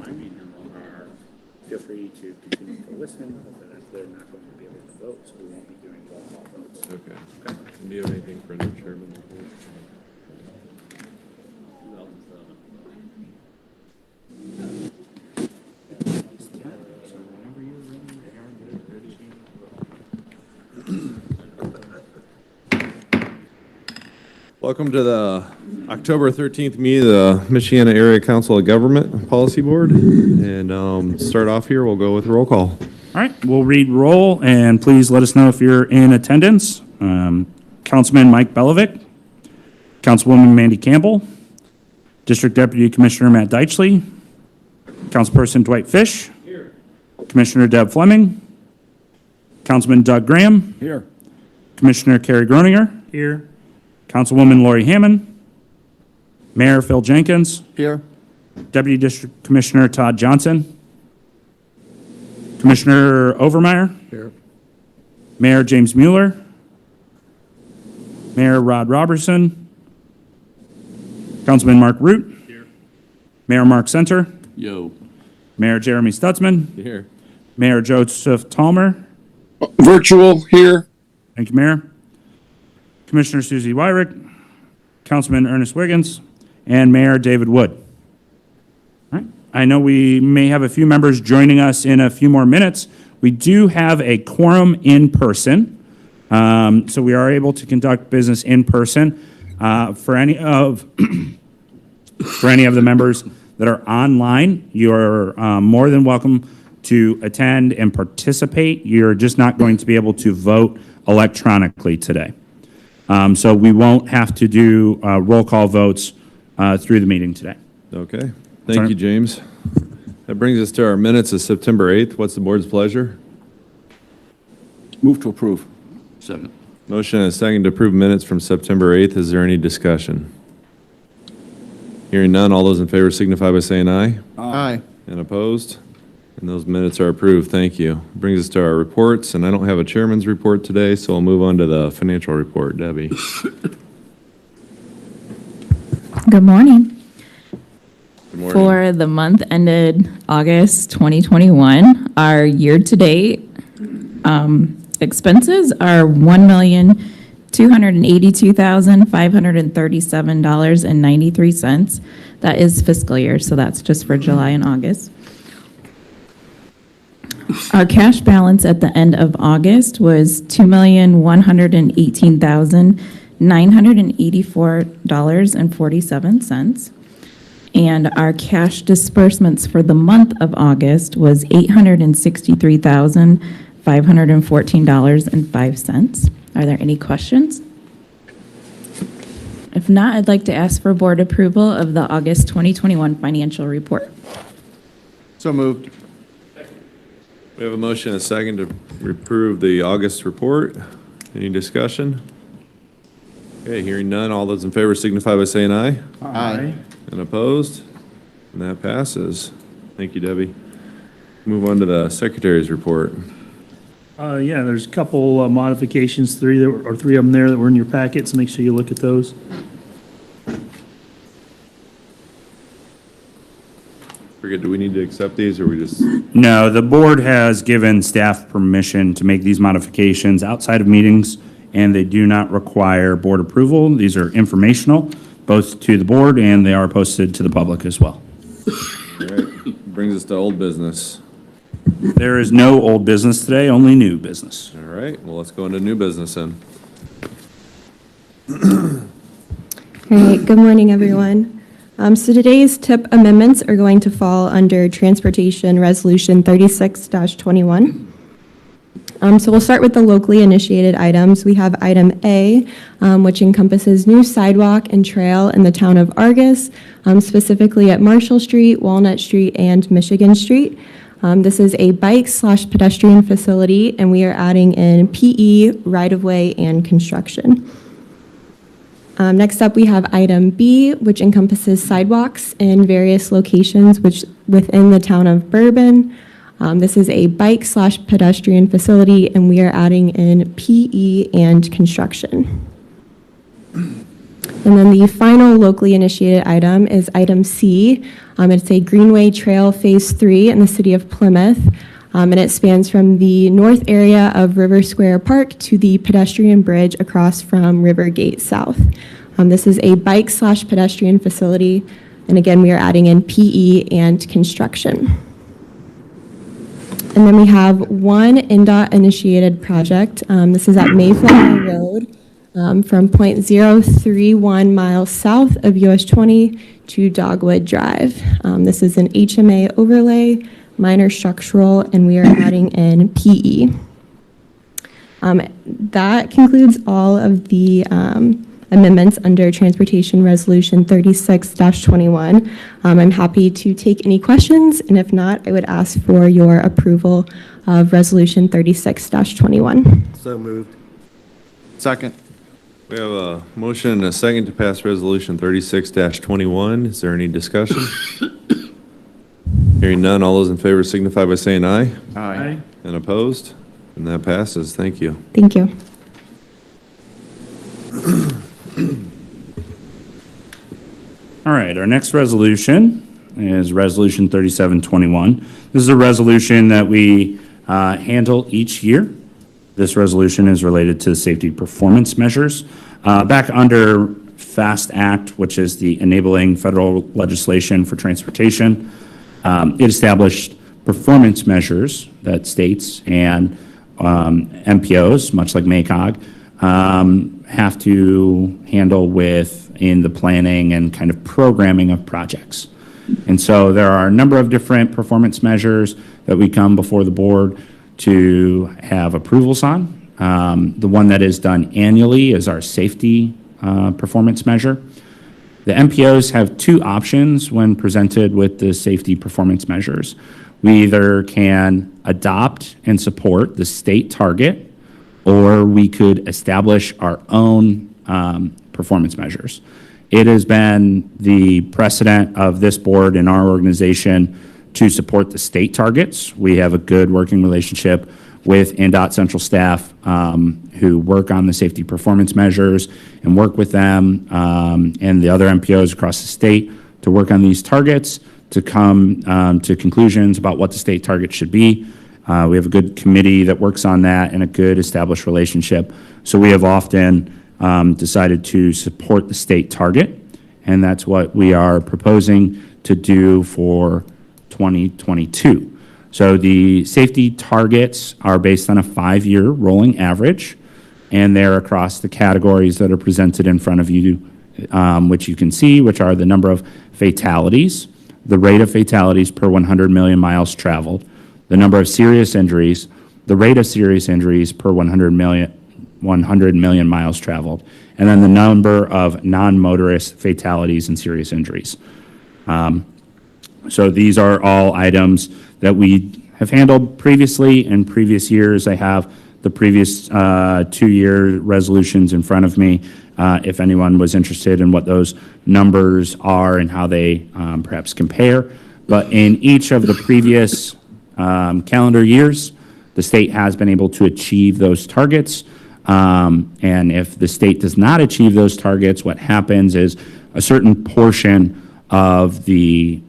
reminding them are, feel free to continue to listen, but they're not going to be able to vote, so we won't be doing roll call votes. Okay. Do you have anything for new chairman? Welcome to the October 13th meeting of the Michiana Area Council of Government Policy Board. And start off here, we'll go with roll call. All right, we'll read roll, and please let us know if you're in attendance. Councilman Mike Belovic, Councilwoman Mandy Campbell, District Deputy Commissioner Matt Deitchley, Councilperson Dwight Fish, here. Commissioner Deb Fleming, Councilman Doug Graham, here. Commissioner Carrie Groninger, here. Councilwoman Lori Hammond, Mayor Phil Jenkins, Here. Deputy District Commissioner Todd Johnson, Commissioner Overmeyer, Here. Mayor James Mueller, Mayor Rod Robertson, Councilman Mark Root, here. Mayor Mark Center, Yo. Mayor Jeremy Stutzman, Here. Mayor Joseph Talmer, Virtual here. thank you, Mayor, Commissioner Susie Wyrick, Councilman Ernest Wiggins, and Mayor David Wood. All right. I know we may have a few members joining us in a few more minutes. We do have a quorum in person, so we are able to conduct business in person. For any of for any of the members that are online, you're more than welcome to attend and participate. You're just not going to be able to vote electronically today. So we won't have to do roll call votes through the meeting today. Okay. Thank you, James. That brings us to our minutes of September 8th. What's the board's pleasure? Move to approve. Second. Motion and a second to approve minutes from September 8th. Is there any discussion? Hearing none, all those in favor signify by saying aye. Aye. And opposed? And those minutes are approved. Thank you. Brings us to our reports, and I don't have a chairman's report today, so I'll move on to the financial report. Debbie. Good morning. Good morning. For the month ended August 2021, our year-to-date expenses are $1,282,537.93. That is fiscal year, so that's just for July and August. Our cash balance at the end of August was $2,118,984.47. And our cash disbursements for the month of August was $863,514.05. Are there any questions? If not, I'd like to ask for board approval of the August 2021 financial report. So moved. We have a motion and a second to approve the August report. Any discussion? Okay, hearing none, all those in favor signify by saying aye. Aye. And opposed? And that passes. Thank you, Debbie. Move on to the secretary's report. Yeah, there's a couple modifications, three of them there that were in your packet, so make sure you look at those. Forget, do we need to accept these, or we just? No, the board has given staff permission to make these modifications outside of meetings, and they do not require board approval. These are informational, both to the board, and they are posted to the public as well. All right, brings us to old business. There is no old business today, only new business. All right, well, let's go into new business then. All right, good morning, everyone. So today's TIP amendments are going to fall under Transportation Resolution 36-21. So we'll start with the locally initiated items. We have item A, which encompasses new sidewalk and trail in the town of Argus, specifically at Marshall Street, Walnut Street, and Michigan Street. This is a bike/pedestrian facility, and we are adding in PE, right-of-way, and construction. Next up, we have item B, which encompasses sidewalks in various locations within the town of Bourbon. This is a bike/pedestrian facility, and we are adding in PE and construction. And then the final locally initiated item is item C, It's a Greenway Trail Phase 3 in the city of Plymouth, and it spans from the north area of River Square Park to the pedestrian bridge across from River Gate South. This is a bike/pedestrian facility, and again, we are adding in PE and construction. And then we have one NDOT-initiated project. This is at Mayflower Road, from .031 miles south of US 20 to Dogwood Drive. This is an HMA overlay, minor structural, and we are adding in PE. That concludes all of the amendments under Transportation Resolution 36-21. I'm happy to take any questions, and if not, I would ask for your approval of Resolution 36-21. So moved. Second. We have a motion and a second to pass Resolution 36-21. Is there any discussion? Hearing none, all those in favor signify by saying aye. Aye. And opposed? And that passes. Thank you. Thank you. All right, our next resolution is Resolution 3721. This is a resolution that we handle each year. This resolution is related to safety performance measures. Back under FAST Act, which is the enabling federal legislation for transportation, it established performance measures that states and MPOs, much like MACOG, have to handle in the planning and kind of programming of projects. And so there are a number of different performance measures that we come before the board to have approvals on. The one that is done annually is our safety performance measure. The MPOs have two options when presented with the safety performance measures. We either can adopt and support the state target, or we could establish our own performance measures. It has been the precedent of this board and our organization to support the state targets. We have a good working relationship with NDOT central staff who work on the safety performance measures and work with them and the other MPOs across the state to work on these targets to come to conclusions about what the state target should be. We have a good committee that works on that and a good established relationship. So we have often decided to support the state target, and that's what we are proposing to do for 2022. So the safety targets are based on a 5-year rolling average, and they're across the categories that are presented in front of you, which you can see, which are the number of fatalities, the rate of fatalities per 100 million miles traveled, the number of serious injuries, the rate of serious injuries per 100 million miles traveled, and then the number of non-motorist fatalities and serious injuries. So these are all items that we have handled previously in previous years. I have the previous 2-year resolutions in front of me if anyone was interested in what those numbers are and how they perhaps compare. But in each of the previous calendar years, the state has been able to achieve those targets. And if the state does not achieve those targets, what happens is a certain portion of the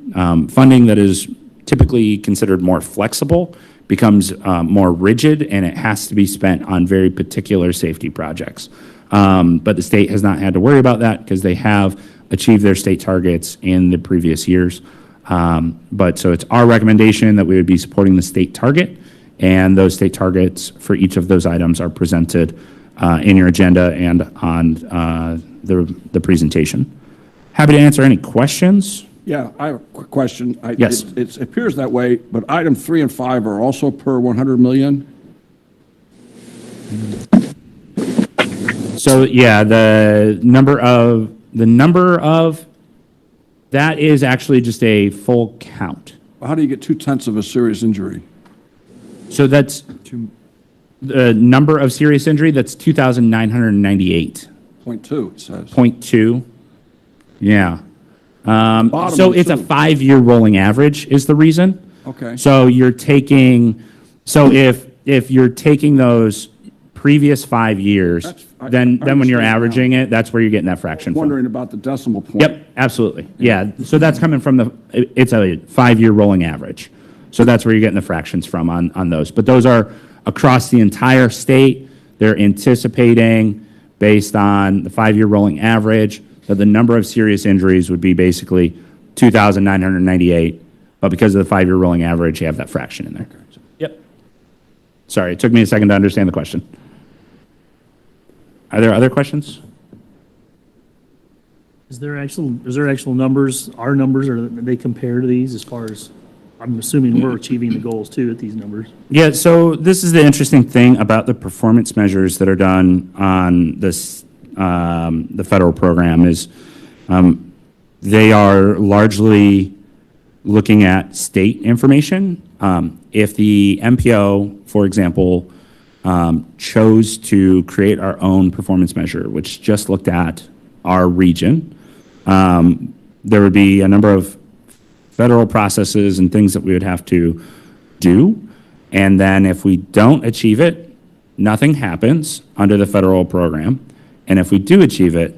funding that is typically considered more flexible becomes more rigid, and it has to be spent on very particular safety projects. But the state has not had to worry about that because they have achieved their state targets in the previous years. But so it's our recommendation that we would be supporting the state target, and those state targets for each of those items are presented in your agenda and on the presentation. Happy to answer any questions. Yeah, I have a quick question. Yes. It appears that way, but item 3 and 5 are also per 100 million? So yeah, the number of that is actually just a full count. How do you get 2/10 of a serious injury? So that's the number of serious injury, that's 2,998. 0.2, it says. 0.2. Yeah. Bottom So of it's a two. 5-year rolling average is the reason. Okay. So you're taking, so if you're taking those previous 5 years, I then when you're understand now. averaging it, that's where you're getting that fraction from. Wondering about the decimal point. Yep, absolutely. Yeah, so that's coming from it's a 5-year rolling average. So that's where you're getting the fractions from on those. But those are across the entire state. They're anticipating, based on the 5-year rolling average, that the number of serious injuries would be basically 2,998. But because of the 5-year rolling average, you have that fraction in there. Yep. Sorry, it took me a second to understand the question. Are there other questions? Is there actual numbers, our numbers, or do they compare to these as far as, I'm assuming we're achieving the goals too at these numbers? Yeah, so this is the interesting thing about the performance measures that are done on this, the federal program is they are largely looking at state information. If the MPO, for example, chose to create our own performance measure, which just looked at our region, there would be a number of federal processes and things that we would have to do. And then if we don't achieve it, nothing happens under the federal program. And if we do achieve it,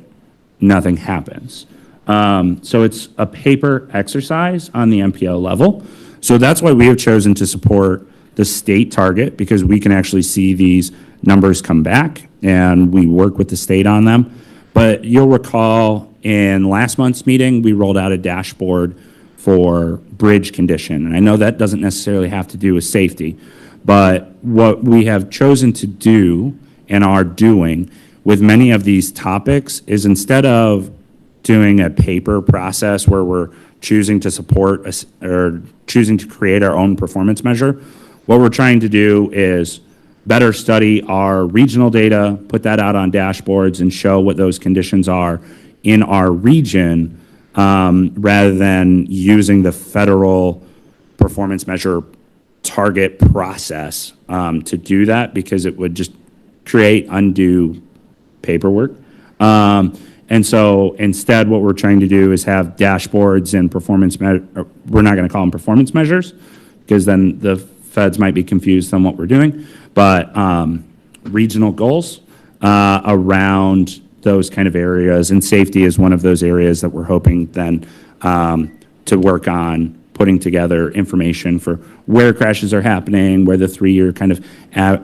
nothing happens. So it's a paper exercise on the MPO level. So that's why we have chosen to support the state target, because we can actually see these numbers come back and we work with the state on them. But you'll recall in last month's meeting, we rolled out a dashboard for bridge condition. And I know that doesn't necessarily have to do with safety, but what we have chosen to do and are doing with many of these topics is, instead of doing a paper process where we're choosing to support or choosing to create our own performance measure, what we're trying to do is better study our regional data, put that out on dashboards, and show what those conditions are in our region, rather than using the federal performance measure target process to do that, because it would just create undue paperwork. And so instead, what we're trying to do is have dashboards and performance we're not going to call them performance measures, because then the feds might be confused on what we're doing, but regional goals around those kind of areas. And safety is one of those areas that we're hoping then to work on putting together information for where crashes are happening, where the 3-year kind of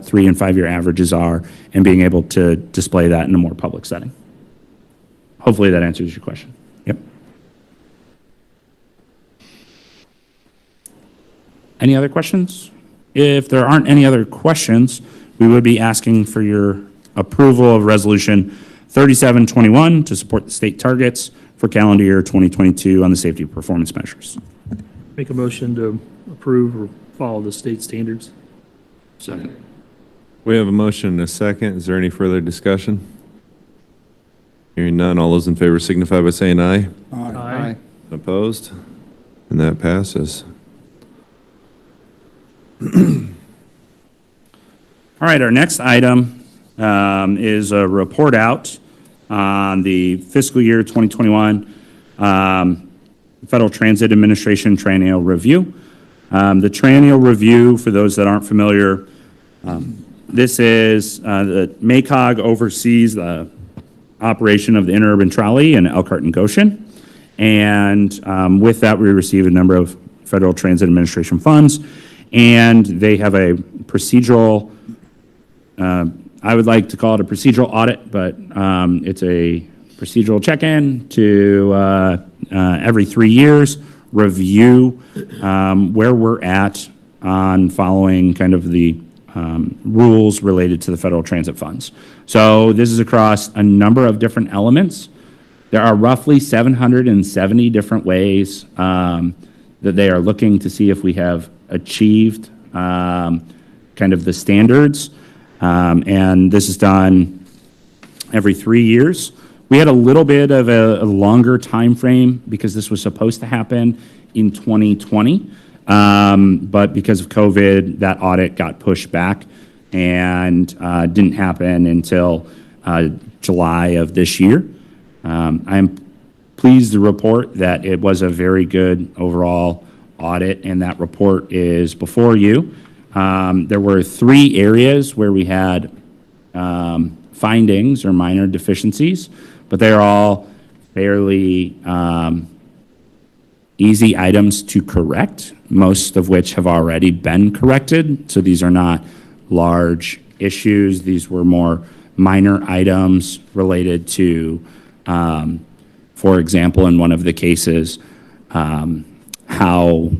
3 and 5 year averages are, and being able to display that in a more public setting. Hopefully that answers your question. Yep. Any other questions? If there aren't any other questions, we would be asking for your approval of Resolution 3721 to support the state targets for calendar year 2022 on the safety performance measures. Make a motion to approve or follow the state standards. Second. We have a motion and a second. Is there any further discussion? Hearing none, all those in favor signify by saying aye. Aye. Opposed? And that passes. All right, our next item is a report out on the fiscal year 2021 Federal Transit Administration Triennial Review. The Triennial Review, for those that aren't familiar, this is the MACOG oversees the operation of the interurban trolley in Elkhart and Goshen. And with that, we receive a number of Federal Transit Administration funds, and they have a procedural, I would like to call it a procedural audit, but it's a procedural check-in to every 3 years review where we're at on following kind of the rules related to the federal transit funds. So this is across a number of different elements. There are roughly 770 different ways that they are looking to see if we have achieved kind of the standards. And this is done every 3 years. We had a little bit of a longer time frame because this was supposed to happen in 2020. But because of COVID, that audit got pushed back and didn't happen until July of this year. I'm pleased to report that it was a very good overall audit, and that report is before you. There were 3 areas where we had findings or minor deficiencies, but they're all fairly easy items to correct, most of which have already been corrected. So these are not large issues. These were more minor items related to, for example, in one of the cases, how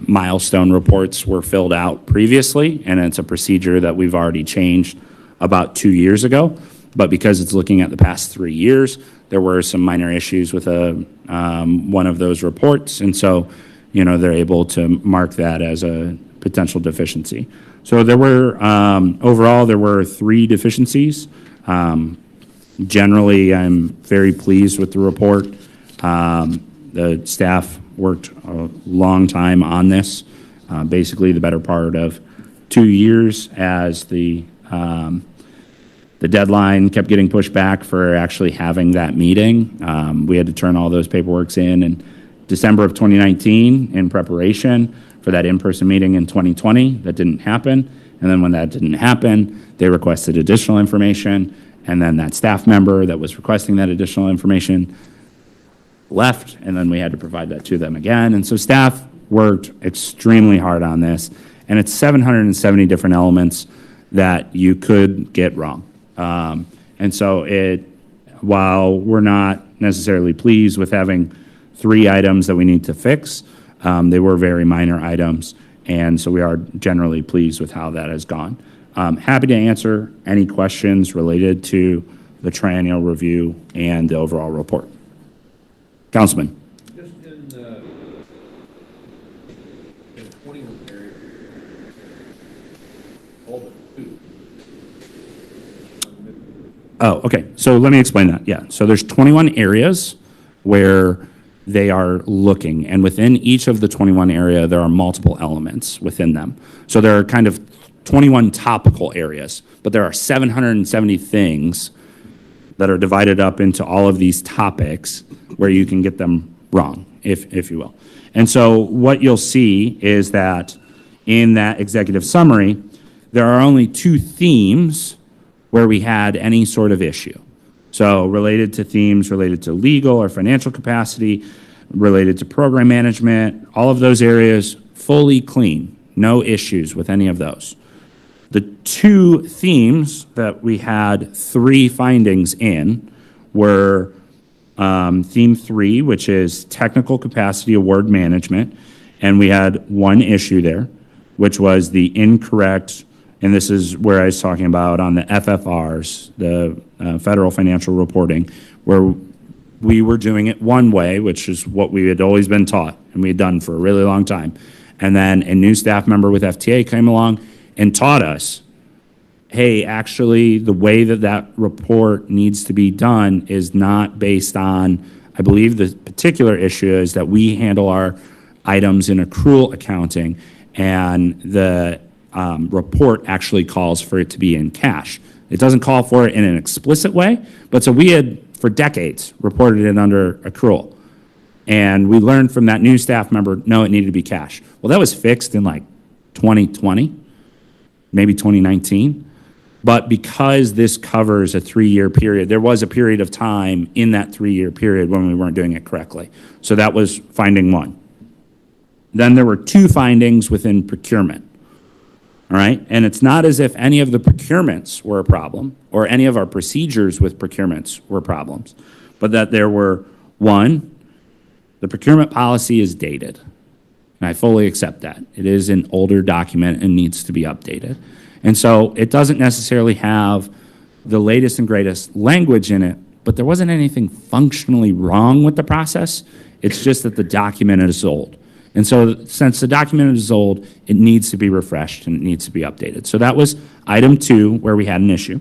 milestone reports were filled out previously, and it's a procedure that we've already changed about 2 years ago. But because it's looking at the past 3 years, there were some minor issues with one of those reports, and so, they're able to mark that as a potential deficiency. So there were, overall, there were 3 deficiencies. Generally, I'm very pleased with the report. The staff worked a long time on this, basically the better part of 2 years, as the deadline kept getting pushed back for actually having that meeting. We had to turn all those paperworks in December of 2019 in preparation for that in-person meeting in 2020. That didn't happen. And then when that didn't happen, they requested additional information. And then that staff member that was requesting that additional information left, and then we had to provide that to them again. And so staff worked extremely hard on this, and it's 770 different elements that you could get wrong. And so while we're not necessarily pleased with having 3 items that we need to fix, they were very minor items, and so we are generally pleased with how that has gone. Happy to answer any questions related to the triennial review and the overall report. Councilman. Just in 21 areas, all but 2. Oh, okay. So let me explain that. Yeah. So there's 21 areas where they are looking, and within each of the 21 area, there are multiple elements within them. So there are kind of 21 topical areas, but there are 770 things that are divided up into all of these topics where you can get them wrong, if you will. And so what you'll see is that in that executive summary, there are only 2 themes where we had any sort of issue. So related to themes related to legal or financial capacity, related to program management, all of those areas fully clean, no issues with any of those. The 2 themes that we had 3 findings in were theme 3, which is technical capacity award management, and we had 1 issue there, which was the incorrect, and this is where I was talking about on the FFRs, the federal financial reporting, where we were doing it one way, which is what we had always been taught and we had done for a really long time. And then a new staff member with FTA came along and taught us, hey, actually, the way that that report needs to be done is not based on, I believe the particular issue is that we handle our items in accrual accounting, and the report actually calls for it to be in cash. It doesn't call for it in an explicit way, but so we had, for decades, reported it under accrual. And we learned from that new staff member, no, it needed to be cash. Well, that was fixed in like 2020, maybe 2019. But because this covers a 3-year period, there was a period of time in that 3-year period when we weren't doing it correctly. So that was finding 1. Then there were 2 findings within procurement. All right, and it's not as if any of the procurements were a problem or any of our procedures with procurements were problems, but that there were, 1, the procurement policy is dated, and I fully accept that. It is an older document and needs to be updated. And so it doesn't necessarily have the latest and greatest language in it, but there wasn't anything functionally wrong with the process. It's just that the document is old. And so since the document is old, it needs to be refreshed and it needs to be updated. So that was item 2 where we had an issue.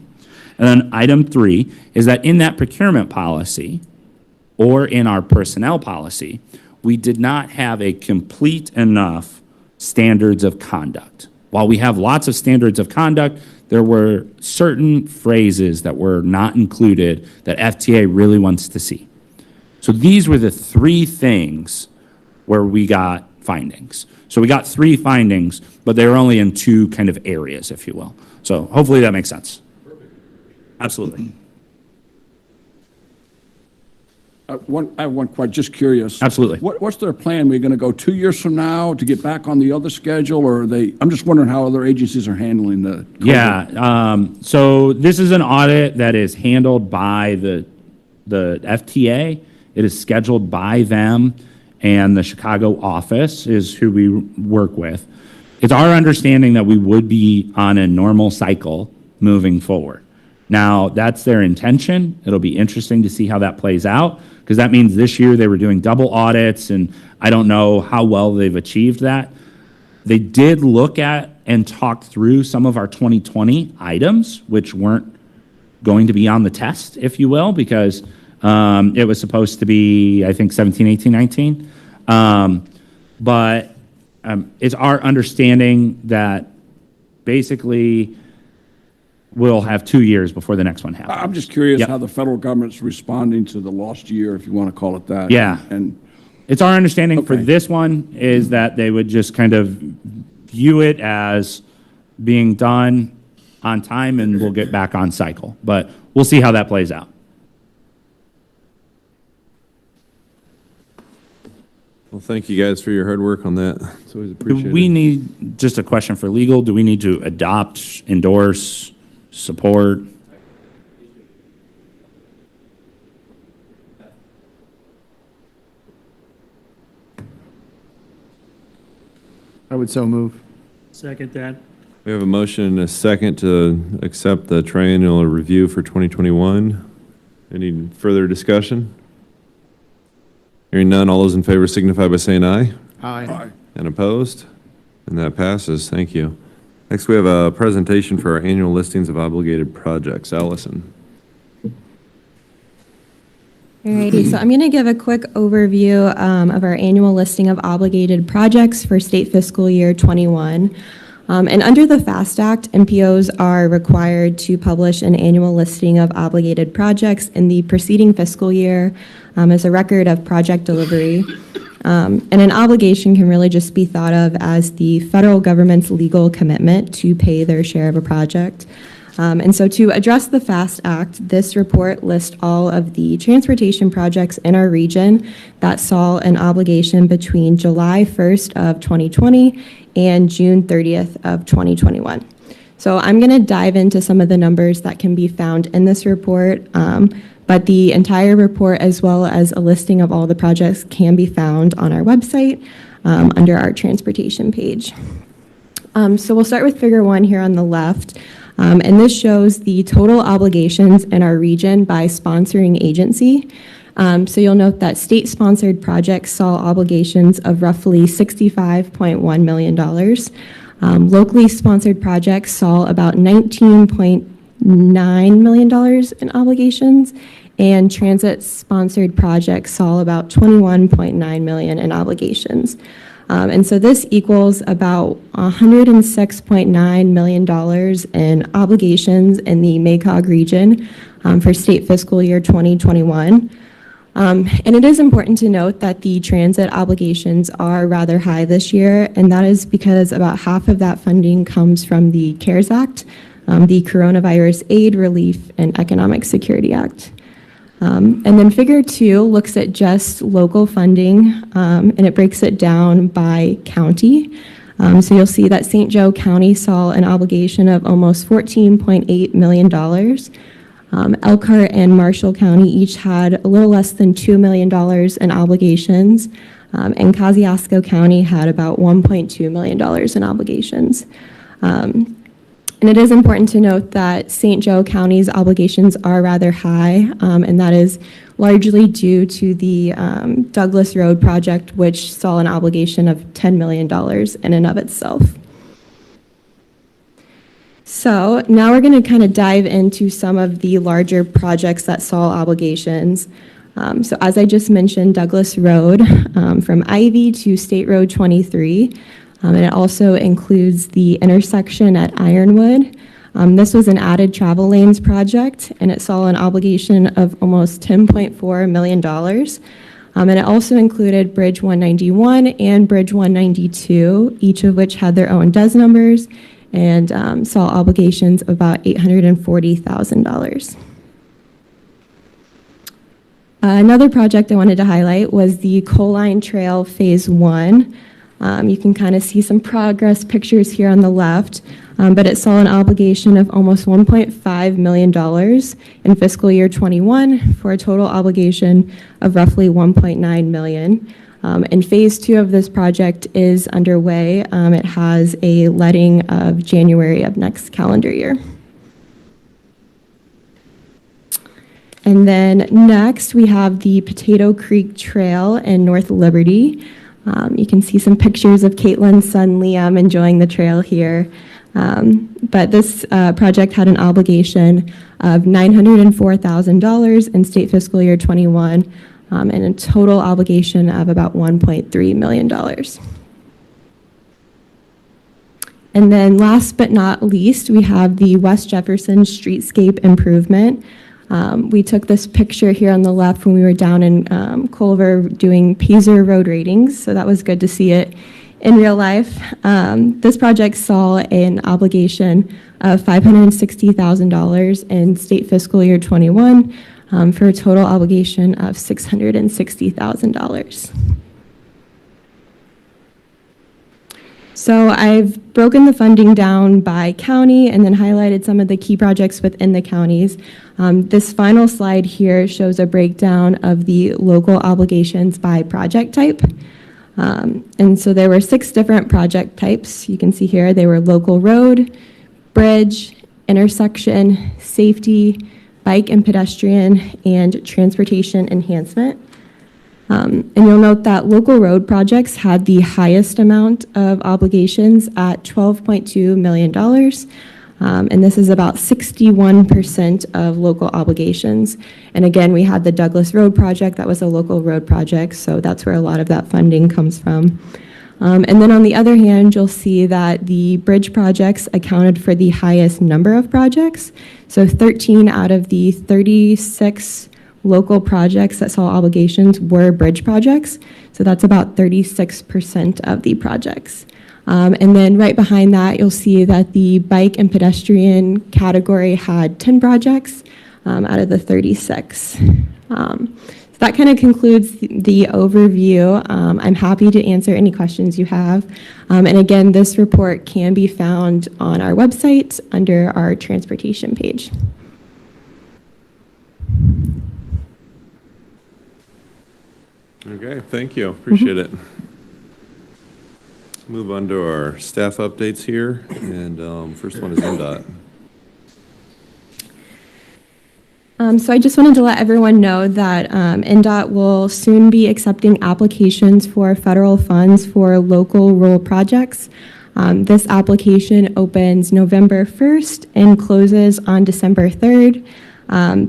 And then item 3 is that in that procurement policy or in our personnel policy, we did not have a complete enough standards of conduct. While we have lots of standards of conduct, there were certain phrases that were not included that FTA really wants to see. So these were the 3 things where we got findings. So we got 3 findings, but they were only in 2 kind of areas, if you will. So hopefully that makes sense. Absolutely. I have one question, just curious. Absolutely. What's their plan? We're going to go 2 years from now to get back on the other schedule, or are they, I'm just wondering how other agencies are handling the COVID. Yeah, so this is an audit that is handled by the FTA. It is scheduled by them, and the Chicago office is who we work with. It's our understanding that we would be on a normal cycle moving forward. Now, that's their intention. It'll be interesting to see how that plays out, because that means this year they were doing double audits, and I don't know how well they've achieved that. They did look at and talk through some of our 2020 items, which weren't going to be on the test, if you will, because it was supposed to be, I think, 17, 18, 19. But it's our understanding that basically we'll have 2 years before the next one happens. I'm just curious Yep. how the federal government's responding to the lost year, if you want to call it that. Yeah. And It's our understanding for Okay. this one is that they would just kind of view it as being done on time, and we'll get back on cycle. But we'll see how that plays out. Well, thank you guys for your hard work on that. It's always Do appreciated. we need, just a question for legal, do we need to adopt, endorse, support? I would so move. Second that. We have a motion and a second to accept the triennial review for 2021. Any further discussion? Hearing none, all those in favor signify by saying aye. Aye. And opposed? And that passes. Thank you. Next, we have a presentation for our annual listings of obligated projects. Allison. Alrighty, so I'm going to give a quick overview of our annual listing of obligated projects for state fiscal year '21. And under the FAST Act, MPOs are required to publish an annual listing of obligated projects in the preceding fiscal year as a record of project delivery. And an obligation can really just be thought of as the federal government's legal commitment to pay their share of a project. And so to address the FAST Act, this report lists all of the transportation projects in our region that saw an obligation between July 1st of 2020 and June 30th of 2021. So I'm going to dive into some of the numbers that can be found in this report, but the entire report, as well as a listing of all the projects, can be found on our website under our transportation page. So we'll start with figure 1 here on the left. And this shows the total obligations in our region by sponsoring agency. So you'll note that state-sponsored projects saw obligations of roughly $65.1 million. Locally sponsored projects saw about $19.9 million in obligations, and transit-sponsored projects saw about $21.9 million in obligations. And so this equals about $106.9 million in obligations in the MACOG region for state fiscal year 2021. And it is important to note that the transit obligations are rather high this year, and that is because about half of that funding comes from the CARES Act, the Coronavirus Aid, Relief, and Economic Security Act. And then figure 2 looks at just local funding, and it breaks it down by county. So you'll see that St. Joe County saw an obligation of almost $14.8 million. Elkhart and Marshall County each had a little less than $2 million in obligations, and Kosciuszko County had about $1.2 million in obligations. And it is important to note that St. Joe County's obligations are rather high, and that is largely due to the Douglas Road project, which saw an obligation of $10 million in and of itself. So now we're going to kind of dive into some of the larger projects that saw obligations. So as I just mentioned, Douglas Road from Ivy to State Road 23. And it also includes the intersection at Ironwood. This was an added travel lanes project, and it saw an obligation of almost $10.4 million. And it also included Bridge 191 and Bridge 192, each of which had their own DES numbers and saw obligations of about $840,000. Another project I wanted to highlight was the Coal Line Trail Phase 1. You can kind of see some progress pictures here on the left, but it saw an obligation of almost $1.5 million in fiscal year 21 for a total obligation of roughly $1.9 million. And Phase 2 of this project is underway. It has a letting of January of next calendar year. And then next, we have the Potato Creek Trail in North Liberty. You can see some pictures of Caitlin's son Liam enjoying the trail here. But this project had an obligation of $904,000 in state fiscal year 21 and a total obligation of about $1.3 million. And then last but not least, we have the West Jefferson Streetscape Improvement. We took this picture here on the left when we were down in Culver doing Pazer road ratings, so that was good to see it in real life. This project saw an obligation of $560,000 in state fiscal year 21 for a total obligation of $660,000. So I've broken the funding down by county and then highlighted some of the key projects within the counties. This final slide here shows a breakdown of the local obligations by project type. And so there were 6 different project types. You can see here they were local road, bridge, intersection, safety, bike and pedestrian, and transportation enhancement. And you'll note that local road projects had the highest amount of obligations at $12.2 million. And this is about 61% of local obligations. And again, we had the Douglas Road project. That was a local road project, so that's where a lot of that funding comes from. And then on the other hand, you'll see that the bridge projects accounted for the highest number of projects. So 13 out of the 36 local projects that saw obligations were bridge projects. So that's about 36% of the projects. And then right behind that, you'll see that the bike and pedestrian category had 10 projects out of the 36. So that kind of concludes the overview. I'm happy to answer any questions you have. And again, this report can be found on our website under our transportation page. Okay, thank you. Appreciate it. Move on to our staff updates here, and first one is MDOT. So I just wanted to let everyone know that NDOT will soon be accepting applications for federal funds for local rural projects. This application opens November 1st and closes on December 3rd.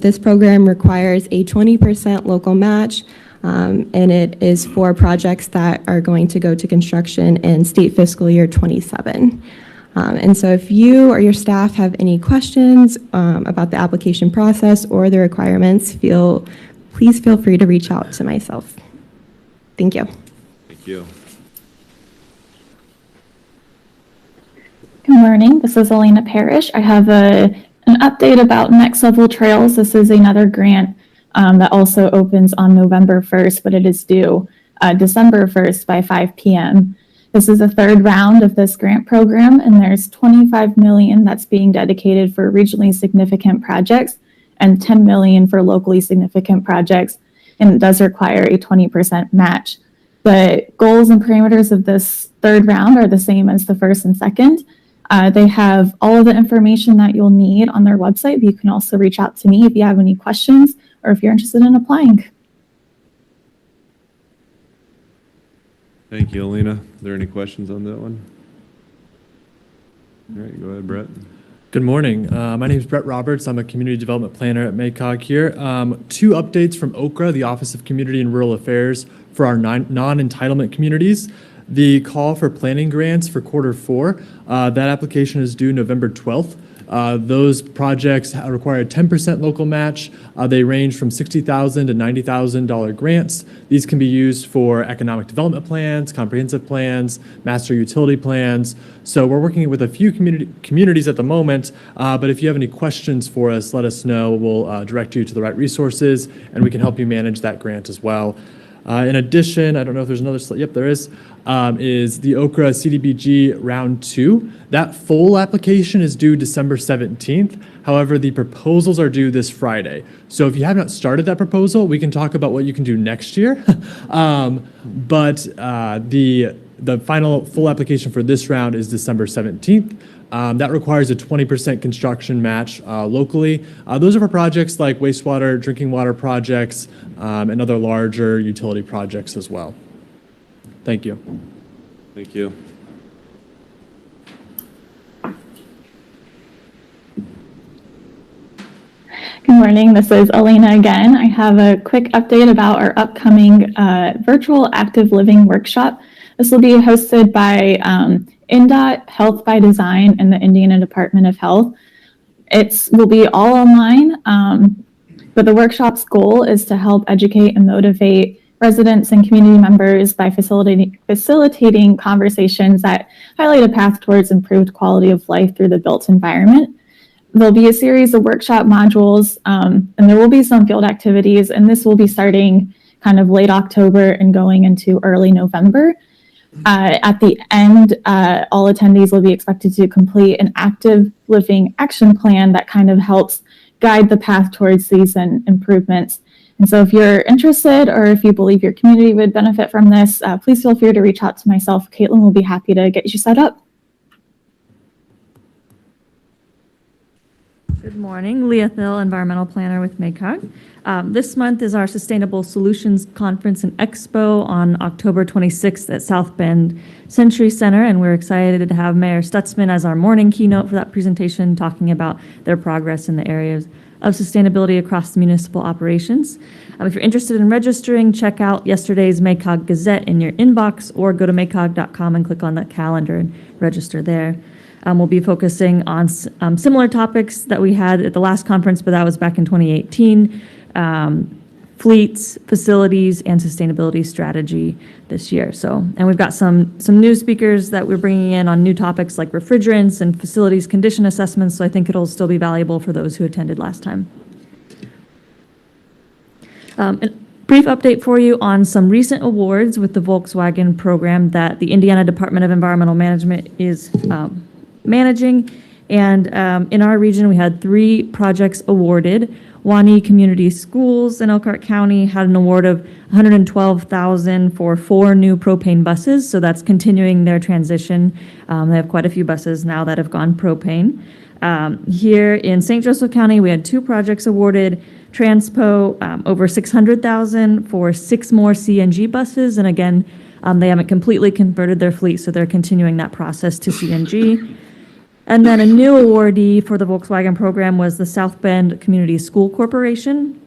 This program requires a 20% local match. And it is for projects that are going to go to construction in state fiscal year 27. And so if you or your staff have any questions about the application process or the requirements, please feel free to reach out to myself. Thank you. Thank you. Good morning. This is Elena Parrish. I have an update about Next Level Trails. This is another grant that also opens on November 1st, but it is due December 1st by 5 p.m. This is the 3rd round of this grant program, and there's $25 million that's being dedicated for regionally significant projects and $10 million for locally significant projects, and it does require a 20% match. The goals and parameters of this 3rd round are the same as the 1st and 2nd. They have all of the information that you'll need on their website, but you can also reach out to me if you have any questions or if you're interested in applying. Thank you, Alina. Are there any questions on that one? All right, go ahead, Brett. Good morning. My name is Brett Roberts. I'm a community development planner at MACOG here. 2 updates from OCRA, the Office of Community and Rural Affairs, for our non-entitlement communities. The call for planning grants for quarter 4, that application is due November 12th. Those projects require a 10% local match. They range from $60,000 to $90,000 grants. These can be used for economic development plans, comprehensive plans, master utility plans. So we're working with a few communities at the moment, but if you have any questions for us, let us know. We'll direct you to the right resources, and we can help you manage that grant as well. In addition, I don't know if there's another slide. Yep, there is the Okra CDBG Round 2. That full application is due December 17th. However, the proposals are due this Friday. So if you have not started that proposal, we can talk about what you can do next year. But the final full application for this round is December 17th. That requires a 20% construction match locally. Those are for projects like wastewater, drinking water projects, and other larger utility projects as well. Thank you. Thank you. Good morning, this is Elena again. I have a quick update about our upcoming virtual active living workshop. This will be hosted by INDOT, Health by Design, and the Indiana Department of Health. It will be all online, but the workshop's goal is to help educate and motivate residents and community members by facilitating conversations that highlight a path towards improved quality of life through the built environment. There'll be a series of workshop modules, and there will be some field activities, and this will be starting kind of late October and going into early November. At the end, all attendees will be expected to complete an active living action plan that kind of helps guide the path towards these improvements. And so if you're interested or if you believe your community would benefit from this, please feel free to reach out to myself. Caitlin will be happy to get you set up. Good morning, Leah Thill, Environmental Planner with MACOG. This month is our Sustainable Solutions Conference and Expo on October 26th at South Bend Century Center, and we're excited to have Mayor Stutzman as our morning keynote for that presentation, talking about their progress in the areas of sustainability across the municipal operations. If you're interested in registering, check out yesterday's MACOG Gazette in your inbox or go to macog.com and click on that calendar and register there. We'll be focusing on similar topics that we had at the last conference, but that was back in 2018, fleets, facilities, and sustainability strategy this year. So, and we've got some new speakers that we're bringing in on new topics like refrigerants and facilities condition assessments, so I think it'll still be valuable for those who attended last time. A brief update for you on some recent awards with the Volkswagen program that the Indiana Department of Environmental Management is managing. And in our region, we had 3 projects awarded. Wani Community Schools in Elkhart County had an award of $112,000 for 4 new propane buses. So that's continuing their transition. They have quite a few buses now that have gone propane. Here in St. Joseph County, we had 2 projects awarded. Transpo over $600,000 for 6 more CNG buses. And again, they haven't completely converted their fleet, so they're continuing that process to CNG. And then a new awardee for the Volkswagen program was the South Bend Community School Corporation,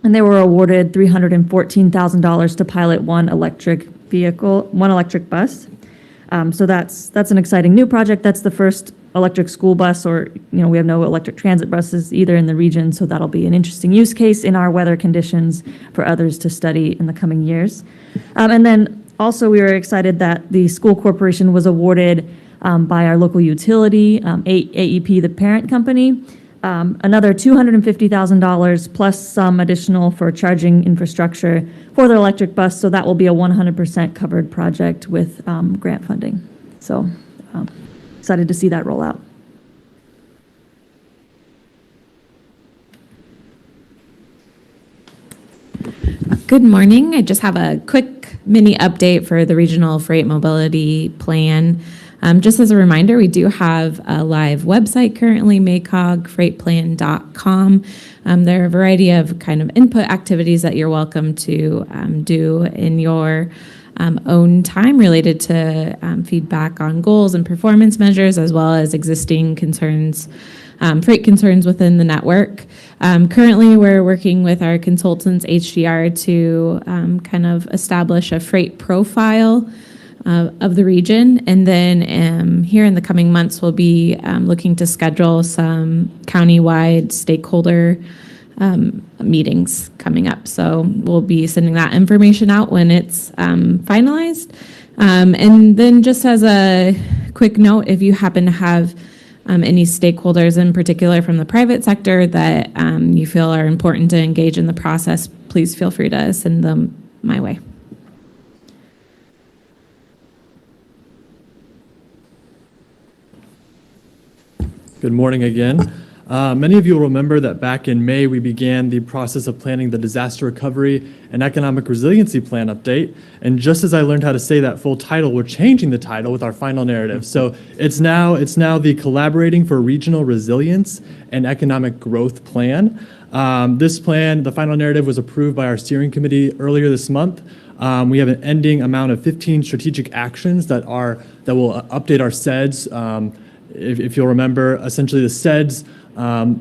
and they were awarded $314,000 to pilot one electric bus. So that's an exciting new project. That's the first electric school bus, or we have no electric transit buses either in the region, so that'll be an interesting use case in our weather conditions for others to study in the coming years. And then also we were excited that the school corporation was awarded by our local utility, AEP, the parent company, another $250,000 plus some additional for charging infrastructure for their electric bus. So that will be a 100% covered project with grant funding. So excited to see that roll out. Good morning. I just have a quick mini update for the Regional Freight Mobility Plan. Just as a reminder, we do have a live website currently, macogfreightplan.com. There are a variety of kind of input activities that you're welcome to do in your own time related to feedback on goals and performance measures, as well as existing concerns, freight concerns within the network. Currently, we're working with our consultants, HDR, to kind of establish a freight profile of the region. And then here in the coming months, we'll be looking to schedule some countywide stakeholder meetings coming up. So we'll be sending that information out when it's finalized. And then just as a quick note, if you happen to have any stakeholders in particular from the private sector that you feel are important to engage in the process, please feel free to send them my way. Good morning again. Many of you will remember that back in May, we began the process of planning the Disaster Recovery and Economic Resiliency Plan update. And just as I learned how to say that full title, we're changing the title with our final narrative. So it's now the Collaborating for Regional Resilience and Economic Growth Plan. This plan, the final narrative, was approved by our steering committee earlier this month. We have an ending amount of 15 strategic actions that will update our SEDS. If you'll remember, essentially the SEDS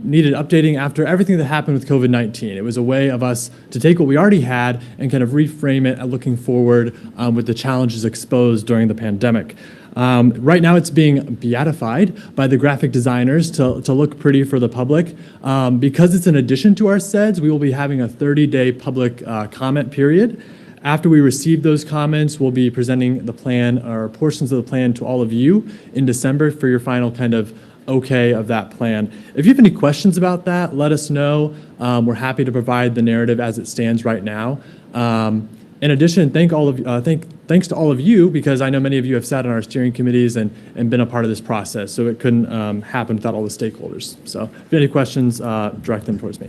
needed updating after everything that happened with COVID-19. It was a way of us to take what we already had and kind of reframe it looking forward with the challenges exposed during the pandemic. Right now it's being beatified by the graphic designers to look pretty for the public. Because it's an addition to our SEDS, we will be having a 30-day public comment period. After we receive those comments, we'll be presenting the plan or portions of the plan to all of you in December for your final kind of okay of that plan. If you have any questions about that, let us know. We're happy to provide the narrative as it stands right now. In addition, thanks to all of you, because I know many of you have sat on our steering committees and been a part of this process, so it couldn't happen without all the stakeholders. So if you have any questions, direct them towards me.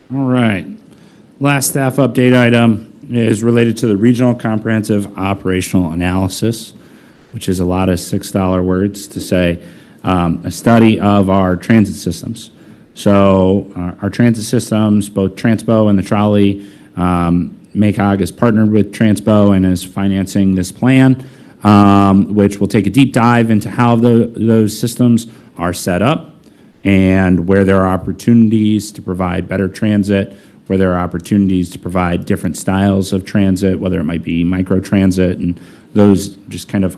All right. Last staff update item is related to the Regional Comprehensive Operational Analysis, which is a lot of $6 words to say a study of our transit systems. So our transit systems, both Transpo and the trolley, MACOG is partnered with Transpo and is financing this plan, which will take a deep dive into how those systems are set up and where there are opportunities to provide better transit, where there are opportunities to provide different styles of transit, whether it might be microtransit, and those just kind of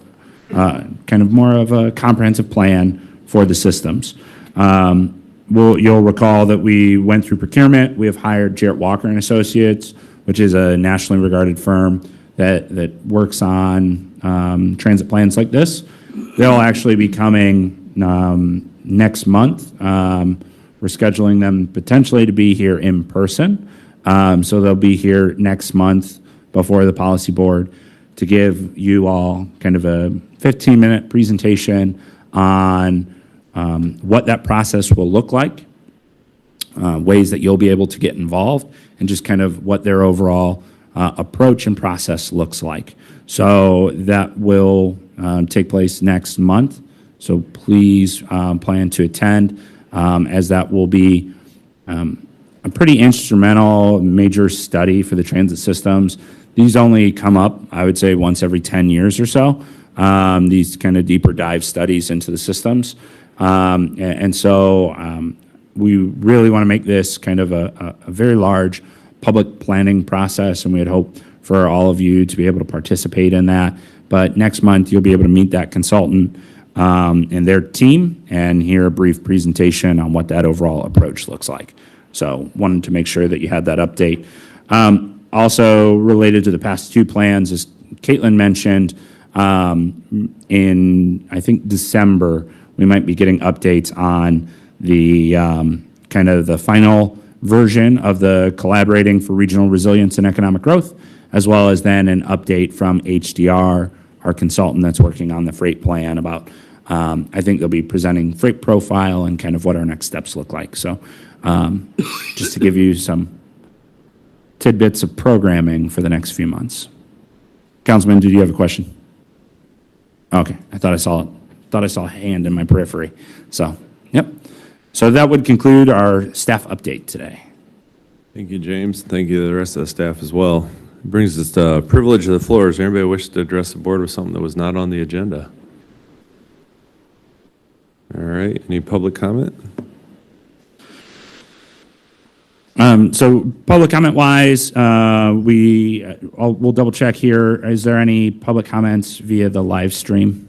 more of a comprehensive plan for the systems. You'll recall that we went through procurement. We have hired Jarrett Walker and Associates, which is a nationally regarded firm that works on transit plans like this. They'll actually be coming next month. We're scheduling them potentially to be here in person. So they'll be here next month before the policy board to give you all kind of a 15-minute presentation on what that process will look like, ways that you'll be able to get involved, and just kind of what their overall approach and process looks like. So that will take place next month. So please plan to attend, as that will be a pretty instrumental major study for the transit systems. These only come up, I would say, once every 10 years or so, these kind of deeper dive studies into the systems. And so we really want to make this kind of a very large public planning process, and we had hoped for all of you to be able to participate in that. But next month, you'll be able to meet that consultant and their team and hear a brief presentation on what that overall approach looks like. So wanted to make sure that you had that update. Also related to the past two plans, as Caitlin mentioned, in, I think, December, we might be getting updates on the kind of the final version of the Collaborating for Regional Resilience and Economic Growth, as well as then an update from HDR, our consultant that's working on the freight plan, about, I think they'll be presenting freight profile and kind of what our next steps look like. So just to give you some tidbits of programming for the next few months. Councilman, did you have a question? Okay, I thought I saw a hand in my periphery. So, yep. So that would conclude our staff update today. Thank you, James. Thank you to the rest of the staff as well. It brings us to privilege of the floor. Is there anybody who wishes to address the board with something that was not on the agenda? All right, any public comment? So public comment wise, we'll double check here. Is there any public comments via the live stream?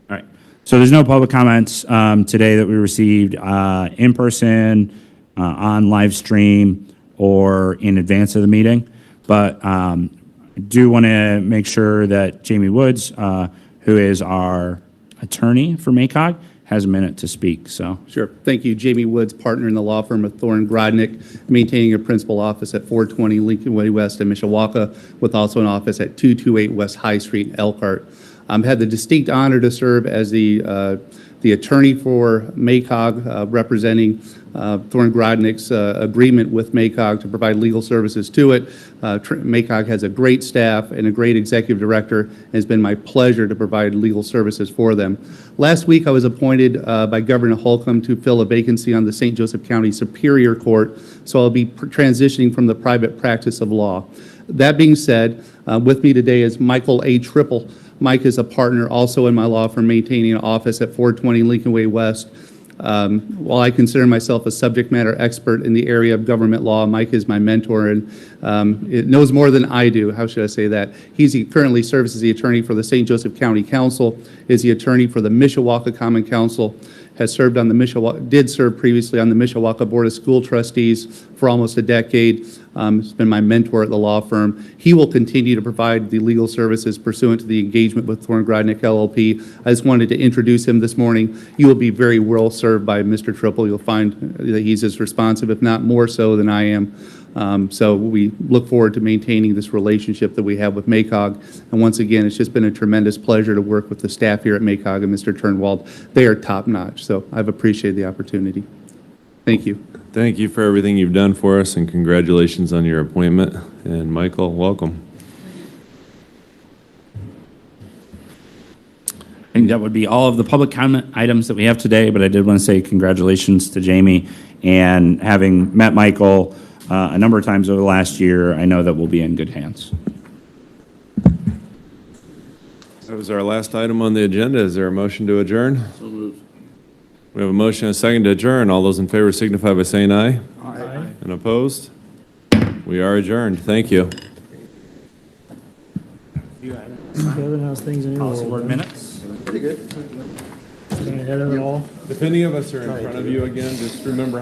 All right. So there's no public comments today that we received in person, on live stream, or in advance of the meeting. But I do want to make sure that Jamie Woods, who is our attorney for MACOG, has a minute to speak. So. Sure. Thank you. Jamie Woods, partner in the law firm of Thorne Grodnick, maintaining a principal office at 420 Lincoln Way West in Mishawaka, with also an office at 228 West High Street in Elkhart. I've had the distinct honor to serve as the attorney for MACOG, representing Thorne Grodnick's agreement with MACOG to provide legal services to it. MACOG has a great staff and a great executive director, and it's been my pleasure to provide legal services for them. Last week, I was appointed by Governor Holcomb to fill a vacancy on the St. Joseph County Superior Court, so I'll be transitioning from the private practice of law. That being said, with me today is Michael A. Triple. Mike is a partner also in my law firm, maintaining an office at 420 Lincoln Way West. While I consider myself a subject matter expert in the area of government law, Mike is my mentor and it knows more than I do. How should I say that? He currently serves as the attorney for the St. Joseph County Council, is the attorney for the Mishawaka Common Council, has served on the did serve previously on the Mishawaka Board of School Trustees for almost a decade. He's been my mentor at the law firm. He will continue to provide the legal services pursuant to the engagement with Thorne Grodnick LLP. I just wanted to introduce him this morning. You will be very well served by Mr. Triple. You'll find that he's as responsive, if not more so, than I am. So we look forward to maintaining this relationship that we have with MACOG. And once again, it's just been a tremendous pleasure to work with the staff here at MACOG and Mr. Turnwald. They are top-notch, so I've appreciated the opportunity. Thank you. Thank you for everything you've done for us, and congratulations on your appointment. And Michael, welcome. I think that would be all of the public comment items that we have today, but I did want to say congratulations to Jamie. And having met Michael a number of times over the last year, I know that we'll be in good hands. That was our last item on the agenda. Is there a motion to adjourn? So moved. We have a motion and a second to adjourn. All those in favor signify by saying aye. Aye. And opposed? We are adjourned. Thank you. Kevin, how's things in your world? Board minutes. Staying ahead of it all? If any of us are in front of you again, just remember